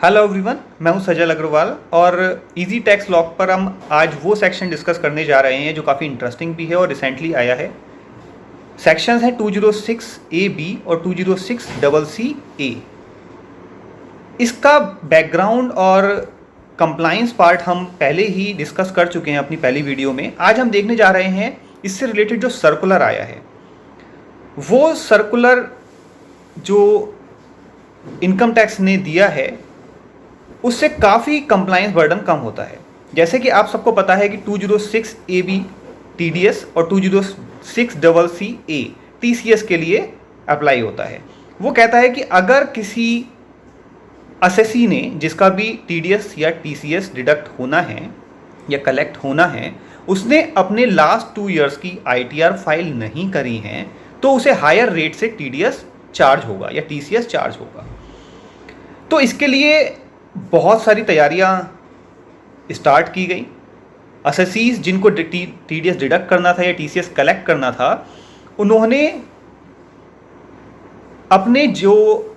Hello everyone, मैं हूं सजल अग्रवाल और इजी टैक्स लॉग पर हम आज वो सेक्शन डिस्कस करने जा रहे हैं जो काफ़ी इंटरेस्टिंग भी है और रिसेंटली आया है। सेक्शंस हैं 206 ए बी और 206 डबल सी ए। इसका बैकग्राउंड और कंप्लाइंस पार्ट हम पहले ही डिस्कस कर चुके हैं अपनी पहली वीडियो में। आज हम देखने जा रहे हैं इससे रिलेटेड जो सर्कुलर आया है, वो सर्कुलर जो इनकम टैक्स ने दिया है उससे काफ़ी कंप्लाइंस बर्डन कम होता है। जैसे कि आप सबको पता है कि 206 ए बी TDS और 206 डबल सी ए TCS के लिए अप्लाई होता है। वो कहता है कि अगर किसी असेसी ने, जिसका भी TDS या TCS डिडक्ट होना है या कलेक्ट होना है, उसने अपने लास्ट 2 ईयर्स की ITR फाइल नहीं करी है तो उसे हायर रेट से TDS चार्ज होगा या TCS चार्ज होगा। तो इसके लिए बहुत सारी तैयारियां स्टार्ट की गई। असेसीज जिनको TDS डिडक्ट करना था या TCS कलेक्ट करना था, उन्होंने अपने जो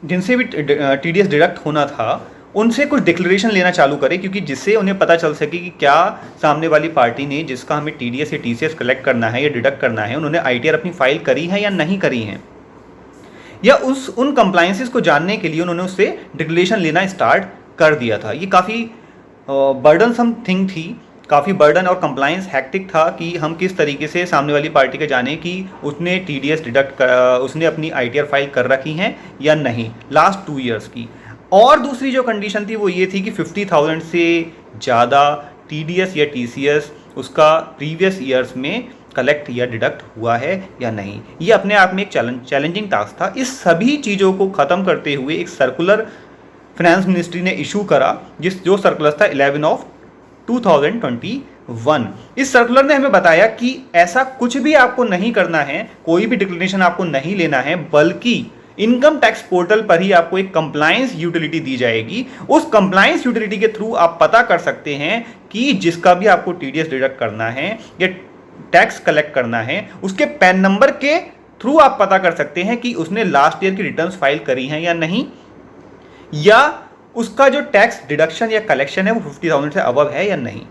जिनसे भी TDS डिडक्ट होना था उनसे कुछ डिक्लेरेशन लेना चालू करे, क्योंकि जिससे उन्हें पता चल सके कि क्या सामने वाली पार्टी ने, जिसका हमें TDS या TCS कलेक्ट करना है या डिडक्ट करना है, उन्होंने ITR अपनी फाइल करी है या नहीं करी है, या उन कंप्लाइंसेस को जानने के लिए उन्होंने उससे डिक्लेरेशन लेना स्टार्ट कर दिया था। ये काफ़ी बर्डनसम थिंग थी, काफ़ी बर्डन और कंप्लाइंस हैक्टिक था कि हम किस तरीके से सामने वाली पार्टी के जाने कि उसने TDS डिडक्ट उसने अपनी ITR फाइल कर रखी हैं या नहीं लास्ट 2 ईयर्स की। और दूसरी जो कंडीशन थी वो ये थी कि 50,000 से ज़्यादा TDS या TCS उसका प्रीवियस ईयर्स में कलेक्ट या डिडक्ट हुआ है या नहीं। ये अपने आप में एक चैलेंजिंग टास्क था। इस सभी चीज़ों को ख़त्म करते हुए एक सर्कुलर फाइनेंस मिनिस्ट्री ने इशू करा, जो सर्कुलर था 11 ऑफ 2021। इस सर्कुलर ने हमें बताया कि ऐसा कुछ भी आपको नहीं करना है, कोई भी डिक्लेरेशन आपको नहीं लेना है, बल्कि इनकम टैक्स पोर्टल पर ही आपको एक कंप्लायंस यूटिलिटी दी जाएगी। उस कंप्लायंस यूटिलिटी के थ्रू आप पता कर सकते हैं कि जिसका भी आपको TDS डिडक्ट करना है या टैक्स कलेक्ट करना है, उसके पैन नंबर के थ्रू आप पता कर सकते हैं कि उसने लास्ट ईयर की रिटर्न्स फाइल करी हैं या नहीं, या उसका जो टैक्स डिडक्शन या कलेक्शन है वो 50,000 से अबव है या नहीं।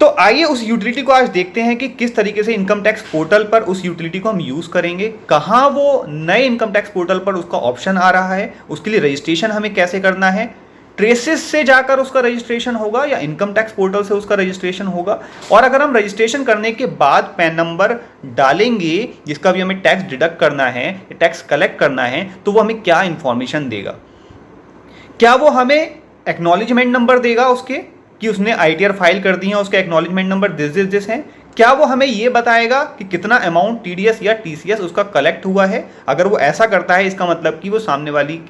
तो आइए उस यूटिलिटी को आज देखते हैं कि किस तरीके से इनकम टैक्स पोर्टल पर उस यूटिलिटी को हम यूज करेंगे, कहां वो नए इनकम टैक्स पोर्टल पर उसका ऑप्शन आ रहा है, उसके लिए रजिस्ट्रेशन हमें कैसे करना है, ट्रेसेस से जाकर उसका रजिस्ट्रेशन होगा या इनकम टैक्स पोर्टल से उसका रजिस्ट्रेशन होगा, और अगर हम रजिस्ट्रेशन करने के बाद पैन नंबर डालेंगे जिसका भी हमें टैक्स डिडक्ट करना है, टैक्स कलेक्ट करना है, तो वो हमें क्या इंफॉर्मेशन देगा। क्या वो हमें एक्नॉलेजमेंट नंबर देगा उसके कि उसने ITR फाइल कर दी है, उसका एक्नॉलेजमेंट नंबर दिस है। क्या वो हमें ये बताएगा कि कितना अमाउंट TDS या TCS उसका कलेक्ट हुआ है। अगर वो ऐसा करता है, इसका मतलब कि वो सामने वाली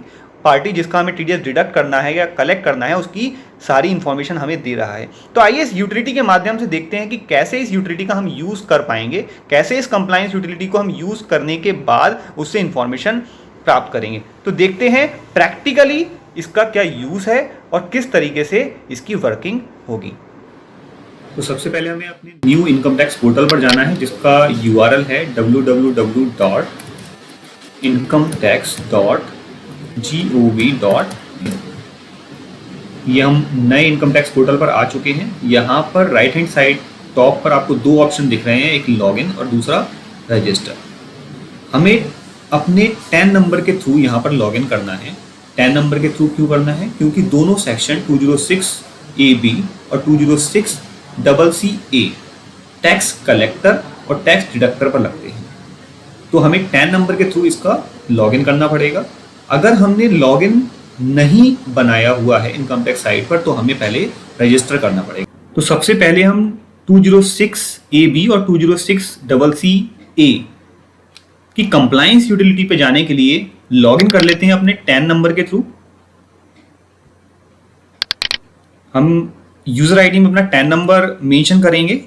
पार्टी जिसका हमें TDS डिडक्ट करना है या कलेक्ट करना है, उसकी सारी इंफॉर्मेशन हमें दे रहा है। तो आइए इस यूटिलिटी के माध्यम से देखते हैं कि कैसे इस यूटिलिटी का हम यूज़ कर पाएंगे, कैसे इस कंप्लायंस यूटिलिटी को हम यूज़ करने के बाद उससे इंफॉर्मेशन प्राप्त करेंगे। तो देखते हैं प्रैक्टिकली इसका क्या यूज़ है और किस तरीके से इसकी वर्किंग होगी। तो सबसे पहले हमें अपने न्यू इनकम टैक्स पोर्टल पर जाना है, जिसका URL है www.incometax.gov.in। ये हम नए इनकम टैक्स पोर्टल पर आ चुके हैं। यहाँ पर राइट हैंड साइड टॉप पर आपको 2 ऑप्शन दिख रहे हैं, एक लॉगिन और दूसरा रजिस्टर। हमें अपने टैन नंबर के थ्रू यहाँ पर लॉगिन करना है। टैन नंबर के थ्रू क्यों करना है? क्योंकि दोनों सेक्शन 206 AB और 206 डबल सी ए टैक्स कलेक्टर और टैक्स डिडक्टर पर लगते हैं। तो हमें टैन नंबर के थ्रू इसका लॉगिन करना पड़ेगा। अगर हमने लॉगिन नहीं बनाया हुआ है इनकम टैक्स साइट पर, तो हमें पहले रजिस्टर करना पड़ेगा। तो सबसे पहले हम 206 AB और 206 डबल सी ए की कंप्लायंस यूटिलिटी पे जाने के लिए लॉगिन कर लेते हैं अपने टैन नंबर के थ्रू। हम यूजर आईडी में अपना टैन नंबर मेंशन करेंगे।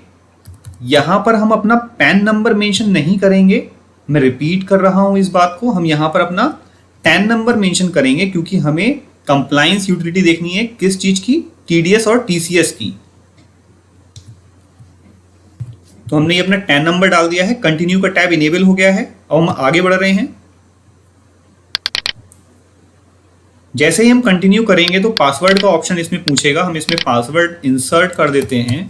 यहां पर हम अपना पैन नंबर मेंशन नहीं करेंगे, मैं रिपीट कर रहा हूं इस बात को। हम यहां पर अपना टैन नंबर मेंशन करेंगे क्योंकि हमें कंप्लायंस यूटिलिटी देखनी है। किस चीज की? TDS और TCS की। तो हमने ये अपना टैन नंबर डाल दिया है, कंटिन्यू का टैब इनेबल हो गया है और हम आगे बढ़ रहे हैं। जैसे ही हम कंटिन्यू करेंगे तो पासवर्ड का ऑप्शन इसमें पूछेगा, हम इसमें पासवर्ड इंसर्ट कर देते हैं,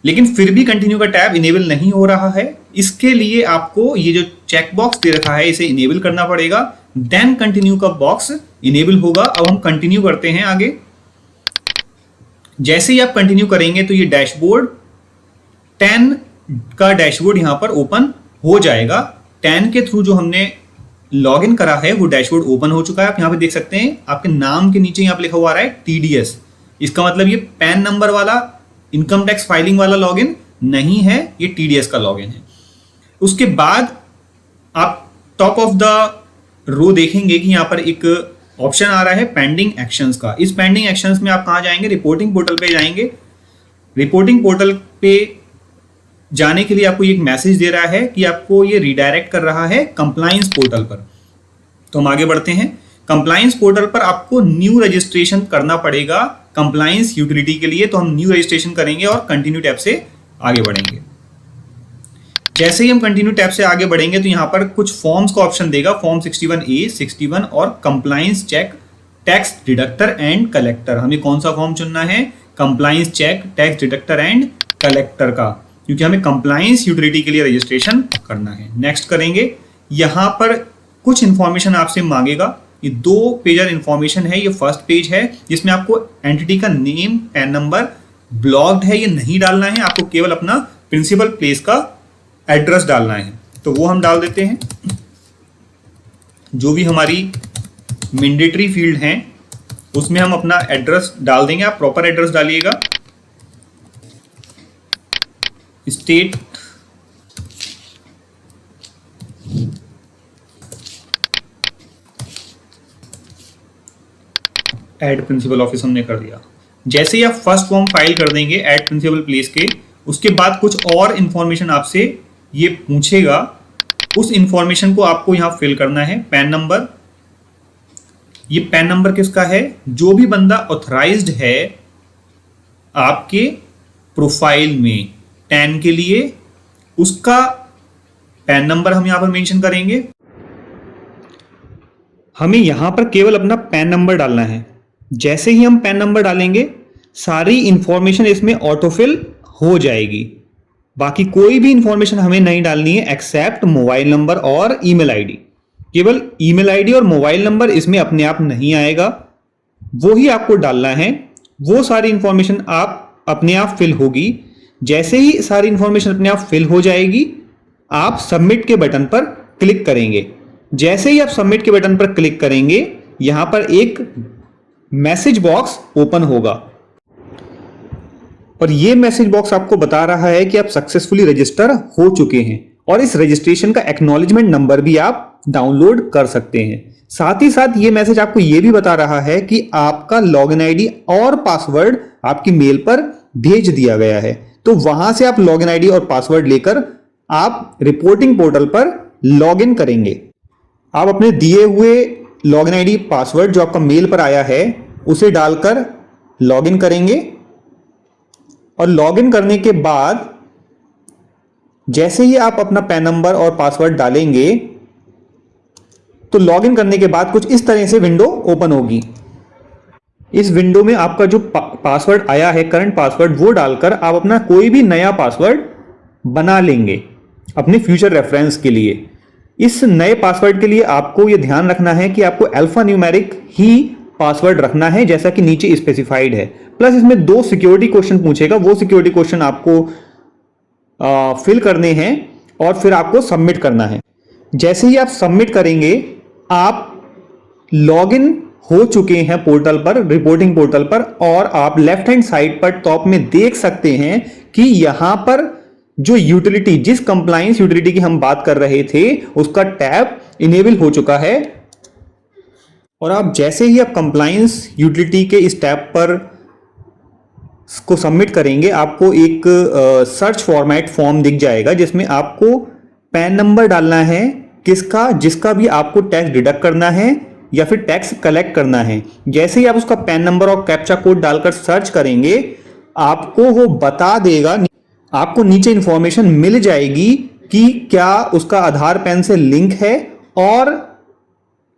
लेकिन फिर भी कंटिन्यू का टैब इनेबल नहीं हो रहा है। इसके लिए आपको ये जो चेक बॉक्स दे रखा है इसे इनेबल करना पड़ेगा, देन कंटिन्यू का बॉक्स इनेबल होगा। अब हम कंटिन्यू करते हैं आगे। जैसे ही आप कंटिन्यू करेंगे तो ये डैशबोर्ड 10 का डैशबोर्ड यहां पर ओपन हो जाएगा। 10 के थ्रू जो हमने लॉगिन करा है वो डैशबोर्ड ओपन हो चुका है। आप यहां पे देख सकते हैं आपके नाम के नीचे यहां पे लिखा हुआ आ रहा है TDS। इसका मतलब ये पैन नंबर वाला इनकम टैक्स फाइलिंग वाला लॉगिन नहीं है, ये TDS का लॉगिन है। उसके बाद आप टॉप ऑफ द रो देखेंगे कि यहां पर एक ऑप्शन आ रहा है पेंडिंग एक्शंस का। इस पेंडिंग एक्शंस में आप कहां जाएंगे, रिपोर्टिंग पोर्टल पे जाएंगे। रिपोर्टिंग पोर्टल पे जाने के लिए आपको एक मैसेज दे रहा है कि आपको ये रिडायरेक्ट कर रहा है कंप्लायंस पोर्टल पर। तो हम आगे बढ़ते हैं। कंप्लायंस पोर्टल पर आपको न्यू रजिस्ट्रेशन करना पड़ेगा कंप्लायंस यूटिलिटी के लिए। तो हम न्यू रजिस्ट्रेशन करेंगे और कंटिन्यू टैब से आगे बढ़ेंगे। जैसे ही हम कंटिन्यू टैब से आगे बढ़ेंगे तो यहां पर कुछ फॉर्म्स का ऑप्शन देगा, फॉर्म 61A, 61 और compliance check tax deductor and collector. हमें कौन सा फॉर्म चुनना है, compliance check tax deductor and collector का, क्योंकि हमें कंप्लायंस यूटिलिटी के लिए रजिस्ट्रेशन करना है। नेक्स्ट करेंगे। यहां पर कुछ इंफॉर्मेशन आपसे मांगेगा। ये 2 पेजर इंफॉर्मेशन है। ये फर्स्ट पेज है जिसमें आपको एंटिटी का नेम, पैन नंबर, ब्लॉक्ड है ये नहीं डालना है, आपको केवल अपना प्रिंसिपल प्लेस का एड्रेस डालना है। तो वो हम डाल देते हैं। जो भी हमारी मैंडेटरी फील्ड हैं उसमें हम अपना एड्रेस डाल देंगे। आप प्रॉपर एड्रेस डालिएगा। स्टेट, ऐड प्रिंसिपल ऑफिस हमने कर दिया। जैसे ही आप फर्स्ट फॉर्म फाइल कर देंगे ऐड प्रिंसिपल प्लेस के, उसके बाद कुछ और इंफॉर्मेशन आपसे ये पूछेगा। उस इंफॉर्मेशन को आपको यहां फिल करना है। पैन नंबर, ये पैन नंबर किसका है, जो भी बंदा ऑथराइज्ड है आपके प्रोफाइल में 10 के लिए, उसका पैन नंबर हम यहां पर मेंशन करेंगे। हमें यहां पर केवल अपना पैन नंबर डालना है। जैसे ही हम पैन नंबर डालेंगे सारी इंफॉर्मेशन इसमें ऑटोफिल हो जाएगी। बाकी कोई भी इंफॉर्मेशन हमें नहीं डालनी है एक्सेप्ट मोबाइल नंबर और ईमेल आईडी। केवल ईमेल आईडी और मोबाइल नंबर इसमें अपने आप नहीं आएगा, वो ही आपको डालना है। वो सारी इंफॉर्मेशन आप अपने आप फिल होगी। जैसे ही सारी इंफॉर्मेशन अपने आप फिल हो जाएगी आप सबमिट के बटन पर क्लिक करेंगे। जैसे ही आप सबमिट के बटन पर क्लिक करेंगे यहां पर एक मैसेज बॉक्स ओपन होगा और यह मैसेज बॉक्स आपको बता रहा है कि आप सक्सेसफुली रजिस्टर हो चुके हैं और इस रजिस्ट्रेशन का एक्नॉलेजमेंट नंबर भी आप डाउनलोड कर सकते हैं। साथ ही साथ ये मैसेज आपको यह भी बता रहा है कि आपका लॉगिन आईडी और पासवर्ड आपकी मेल पर भेज दिया गया है। तो वहां से आप लॉगिन आईडी और पासवर्ड लेकर आप रिपोर्टिंग पोर्टल पर लॉगिन करेंगे। आप अपने दिए हुए लॉगिन आईडी पासवर्ड जो आपका मेल पर आया है उसे डालकर लॉगिन करेंगे और लॉगिन करने के बाद जैसे ही आप अपना पैन नंबर और पासवर्ड डालेंगे तो लॉगिन करने के बाद कुछ इस तरह से विंडो ओपन होगी। इस विंडो में आपका जो पासवर्ड आया है, करंट पासवर्ड, वो डालकर आप अपना कोई भी नया पासवर्ड बना लेंगे अपने फ्यूचर रेफरेंस के लिए। इस नए पासवर्ड के लिए आपको यह ध्यान रखना है कि आपको अल्फा न्यूमेरिक ही पासवर्ड रखना है जैसा कि नीचे स्पेसिफाइड है। प्लस इसमें 2 सिक्योरिटी क्वेश्चन पूछेगा, वो सिक्योरिटी क्वेश्चन आपको फिल करने हैं और फिर आपको सबमिट करना है। जैसे ही आप सबमिट करेंगे आप लॉगिन हो चुके हैं पोर्टल पर, रिपोर्टिंग पोर्टल पर, और आप लेफ्ट हैंड साइड पर टॉप में देख सकते हैं कि यहां पर जो यूटिलिटी, जिस कंप्लायंस यूटिलिटी की हम बात कर रहे थे, उसका टैब इनेबल हो चुका है। और आप जैसे ही आप कंप्लायंस यूटिलिटी के इस टैब पर को सबमिट करेंगे आपको एक सर्च फॉर्मेट फॉर्म दिख जाएगा जिसमें आपको पैन नंबर डालना है किसका, जिसका भी आपको टैक्स डिडक्ट करना है या फिर टैक्स कलेक्ट करना है। जैसे ही आप उसका पैन नंबर और कैप्चा कोड डालकर सर्च करेंगे आपको वो बता देगा, आपको नीचे इंफॉर्मेशन मिल जाएगी कि क्या उसका आधार पैन से लिंक है और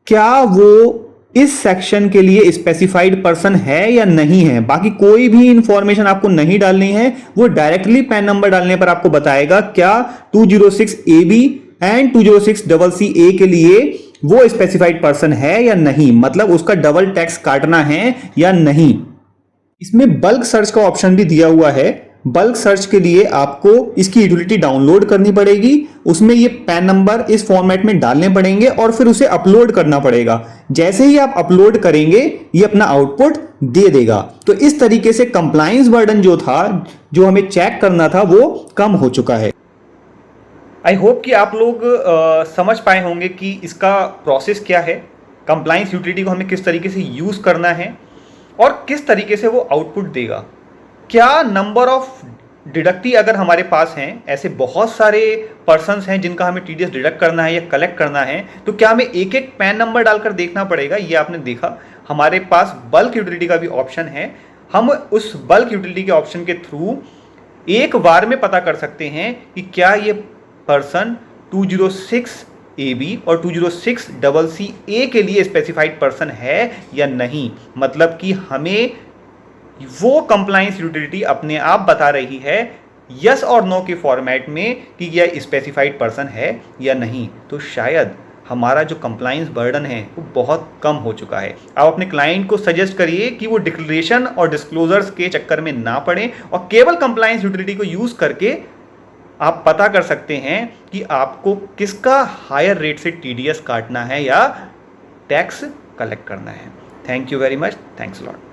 क्या वो इस सेक्शन के लिए स्पेसिफाइड पर्सन है या नहीं है। बाकी कोई भी इंफॉर्मेशन आपको नहीं डालनी है, वो डायरेक्टली पैन नंबर डालने पर आपको बताएगा क्या 206AB एंड 206CC के लिए वो स्पेसिफाइड पर्सन है या नहीं, मतलब उसका डबल टैक्स काटना है या नहीं। इसमें बल्क सर्च का ऑप्शन भी दिया हुआ है। बल्क सर्च के लिए आपको इसकी यूटिलिटी डाउनलोड करनी पड़ेगी, उसमें ये पैन नंबर इस फॉर्मेट में डालने पड़ेंगे और फिर उसे अपलोड करना पड़ेगा। जैसे ही आप अपलोड करेंगे ये अपना आउटपुट दे देगा। तो इस तरीके से कंप्लायंस बर्डन जो था, जो हमें चेक करना था, वो कम हो चुका है। आई होप कि आप लोग समझ पाए होंगे कि इसका प्रोसेस क्या है, कंप्लायंस यूटिलिटी को हमें किस तरीके से यूज़ करना है और किस तरीके से वो आउटपुट देगा। क्या नंबर ऑफ डिडक्टी अगर हमारे पास हैं, ऐसे बहुत सारे पर्सन्स हैं जिनका हमें टीडीएस डिडक्ट करना है या कलेक्ट करना है, तो क्या हमें एक एक पैन नंबर डालकर देखना पड़ेगा। ये आपने देखा हमारे पास बल्क यूटिलिटी का भी ऑप्शन है। हम उस बल्क यूटिलिटी के ऑप्शन के थ्रू एक बार में पता कर सकते हैं कि क्या ये पर्सन 206AB और 206CC के लिए स्पेसिफाइड पर्सन है या नहीं। मतलब कि हमें वो कंप्लायंस यूटिलिटी अपने आप बता रही है यस और नो के फॉर्मेट में कि यह स्पेसिफाइड पर्सन है या नहीं। तो शायद हमारा जो कंप्लायंस बर्डन है वो बहुत कम हो चुका है। आप अपने क्लाइंट को सजेस्ट करिए कि वो डिक्लेरेशन और डिस्क्लोजर्स के चक्कर में ना पड़े और केवल कंप्लायंस यूटिलिटी को यूज़ करके आप पता कर सकते हैं कि आपको किसका हायर रेट से टीडीएस काटना है या टैक्स कलेक्ट करना है। Thank you very much. Thanks lot.